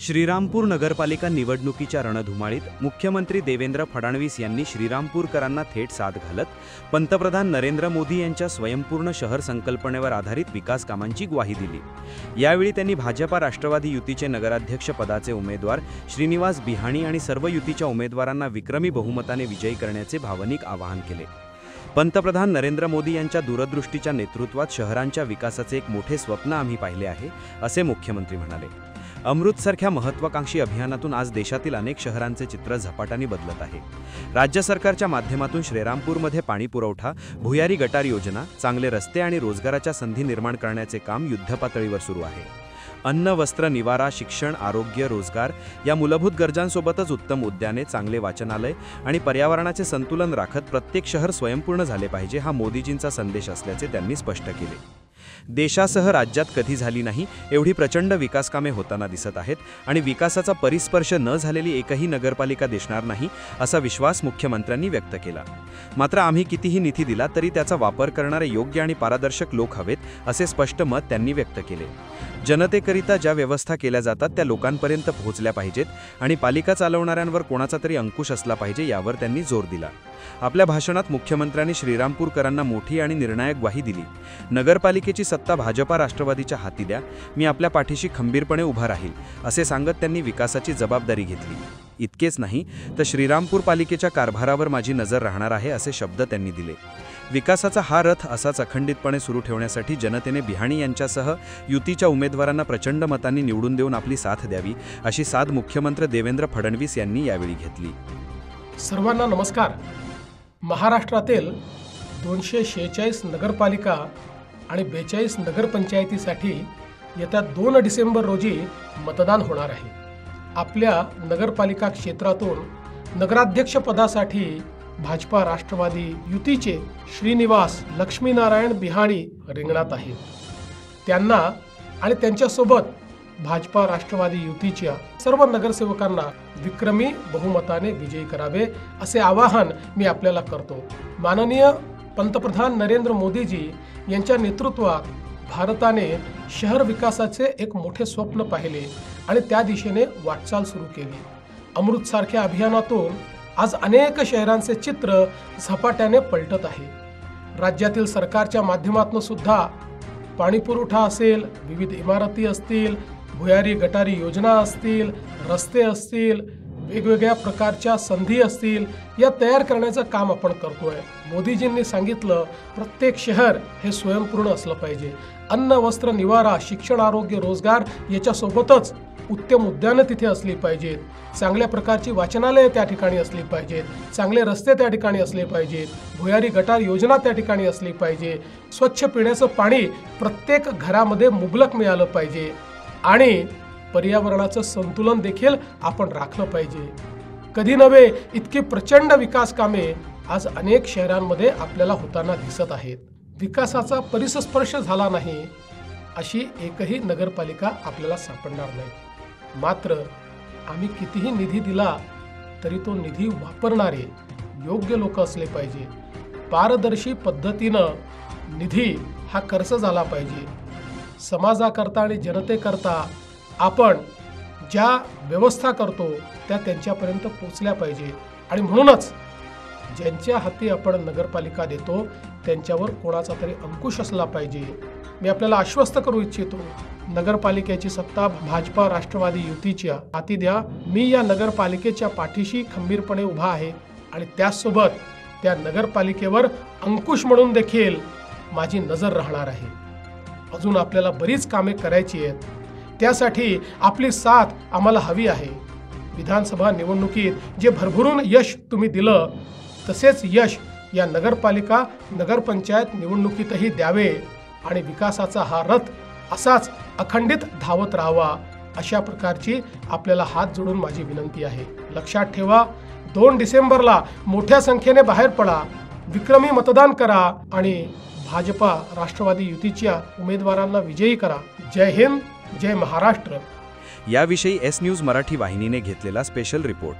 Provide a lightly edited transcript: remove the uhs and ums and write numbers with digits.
श्रीरामपूर नगरपालिका निवडणुकीच्या रणधुमाळीत मुख्यमंत्री देवेंद्र फडणवीस यांनी श्रीरामपूरकरांना थेट साथ घालत पंतप्रधान नरेंद्र मोदी यांच्या स्वयंपूर्ण शहर संकल्पनेवर आधारित विकास कामांची ग्वाही दिली। यावेळी त्यांनी भाजपा राष्ट्रवादी युतीचे नगराध्यक्ष पदाचे उमेदवार श्रीनिवास बिहाणी आणि सर्व युतीच्या उमेदवारांना विक्रमी बहुमताने विजयी करण्याचे भावनिक आवाहन केले। पंतप्रधान नरेंद्र मोदी यांच्या दूरदृष्टीच्या नेतृत्वात शहरांच्या विकासाचे एक मोठे स्वप्न आम्ही पाहिले आहे, असे मुख्यमंत्री म्हणाले। अमृतसारख्या महत्त्वाकांक्षी अभियानातून आज देशातील अनेक शहरांचे चित्र झपाट्याने बदलत आहे। राज्य सरकारच्या माध्यमातून श्रीरामपूरमध्ये पाणी पुरवठा, भुयारी गटार योजना, चांगले रस्ते आणि रोजगाराच्या संधी निर्माण करण्याचे काम युद्धपातळीवर सुरू आहे। अन्न, वस्त्र, निवारा, शिक्षण, आरोग्य, रोजगार या मूलभूत गरजांसोबतच उत्तम उद्याने, चांगले वाचनालय आणि पर्यावरणाचे संतुलन राखत प्रत्येक शहर स्वयंपूर्ण झाले पाहिजे हा मोदीजींचा संदेश असल्याचे त्यांनी स्पष्ट केले। देशासह राज्यात कधी झाली नाही एवढी प्रचंड विकासकामे होताना दिसत आहेत आणि विकासाचा परिस्पर्श न झालेली एकही नगरपालिका दिसणार नाही असा विश्वास मुख्यमंत्र्यांनी व्यक्त केला। मात्र आम्ही कितीही निधी दिला तरी त्याचा वापर करणारे योग्य आणि पारदर्शक लोक हवेत असे स्पष्ट मत त्यांनी व्यक्त केले। जनतेकरिता ज्या व्यवस्था केल्या जातात त्या लोकांपर्यंत पोहोचल्या पाहिजेत आणि पालिका चालवणाऱ्यांवर कोणाचा तरी अंकुश असला पाहिजे यावर त्यांनी जोर दिला। आपल्या भाषणात मुख्यमंत्र्यांनी श्रीरामपूरकरांना मोठी आणि निर्णायक ग्वाही दिली। नगरपालिकेची सत्ता भाजपा राष्ट्रवादीच्या हाती द्या, मी आपल्या पाठीशी खंबीरपणे उभा राहील असे सांगत त्यांनी विकासाची जबाबदारी घेतली। इतकेच नाही तर श्रीरामपूर पालिकेच्या कारभारावर माझी नजर राहणार आहे असे शब्द त्यांनी दिले। विकासाचा हा रथ असाच अखंडितपणे सुरू ठेवण्यासाठी जनतेने बिहाणी यांच्यासह युतीच्या उमेदवारांना प्रचंड मतांनी निवडून देऊन आपली साथ द्यावी अशी साध मुख्यमंत्री देवेंद्र फडणवीस यांनी यावेळी घेतली। सर्वांना नमस्कार। महाराष्ट्रातील 246 नगरपालिका आणि 42 नगरपंचायतीसाठी येत्या 2 डिसेंबर रोजी मतदान होणार आहे। आपल्या नगरपालिका क्षेत्रातून नगराध्यक्ष पदासाठी भाजपा राष्ट्रवादी युतीचे श्रीनिवास लक्ष्मीनारायण बिहाणी रिंगणात आहेत। त्यांना आणि त्यांच्यासोबत भाजपा राष्ट्रवादी युतीच्या सर्व नगरसेवकांना विक्रमी बहुमताने विजयी करावे असे आवाहन मी आपल्याला करतो। माननीय पंतप्रधान नरेंद्र मोदीजी यांच्या नेतृत्वात भारताने शहर विकासाचे एक मोठे स्वप्न पाहिले आणि त्या दिशेने वाटचाल सुरू केली। अमृतसारख्या अभियानातून आज अनेक शहरांचे चित्र झपाट्याने पलटत आहे। राज्यातील सरकारच्या माध्यमातून सुद्धा पाणीपुरवठा असेल, विविध इमारती असतील, भुयारी गटारी योजना असतील, रस्ते असतील, वेगवेगळ्या प्रकारच्या संधी असतील, या तयार करण्याचं काम आपण करतोय। मोदीजींनी सांगितलं प्रत्येक शहर हे स्वयंपूर्ण असलं पाहिजे। अन्न, वस्त्र, निवारा, शिक्षण, आरोग्य, रोजगार याच्यासोबतच उत्तम उद्यानं तिथे असली पाहिजेत, चांगल्या प्रकारची वाचनालये त्या ठिकाणी असली पाहिजेत, चांगले रस्ते त्या ठिकाणी असले पाहिजेत, भुयारी गटार योजना त्या ठिकाणी असली पाहिजे, स्वच्छ पिण्याचं पाणी प्रत्येक घरामध्ये मुबलक मिळालं पाहिजे आणि पर्यावरणाचं संतुलन देखील आपण राखलं पाहिजे। कधी नव्हे इतकी प्रचंड विकास कामे आज अनेक शहरांमध्ये आपल्याला होताना दिसत आहेत। विकासाचा परिस्पर्श झाला नाही अशी एकही नगरपालिका आपल्याला सापडणार नाही। मात्र आम्ही कितीही निधी दिला तरी तो निधी वापरणारे योग्य लोक असले पाहिजे। पारदर्शी पद्धतीनं निधी हा खर्च झाला पाहिजे। समाजाकरता आणि जनतेकरता आपण ज्या व्यवस्था करतो त्या त्यांच्यापर्यंत पोचल्या पाहिजे आणि म्हणूनच ज्यांच्या हाती आपण नगरपालिका देतो त्यांच्यावर कोणाचा तरी अंकुश असला पाहिजे। मी आपल्याला आश्वस्त करू इच्छितो, नगरपालिकेची सत्ता भाजपा राष्ट्रवादी युतीच्या हाती द्या, मी या नगरपालिकेच्या पाठीशी खंबीरपणे उभा आहे आणि त्याचसोबत त्या नगरपालिकेवर अंकुश म्हणून देखील माझी नजर राहणार आहे। अजून आपल्याला बरीच कामे करायची आहेत, त्यासाठी आपली साथ आम्हाला हवी आहे। विधानसभा निवडणुकीत जे भरभरून यश तुम्ही दिलं तसेच यश या नगरपालिका नगरपंचायत निवडणुकीतही द्यावे आणि विकासाचा हा रथ असाच अखंडित धावत राहावा अशा प्रकारची आपल्याला हात जोडून माझी विनंती आहे। लक्षात ठेवा, 2 डिसेंबरला मोठ्या संख्येने बाहेर पडा, विक्रमी मतदान करा आणि भाजपा राष्ट्रवादी युतीच्या उमेदवारांना विजयी करा। जय हिंद, जय महाराष्ट्र। याविषयी एस न्यूज मराठी वाहिनीने घेतलेला स्पेशल रिपोर्ट।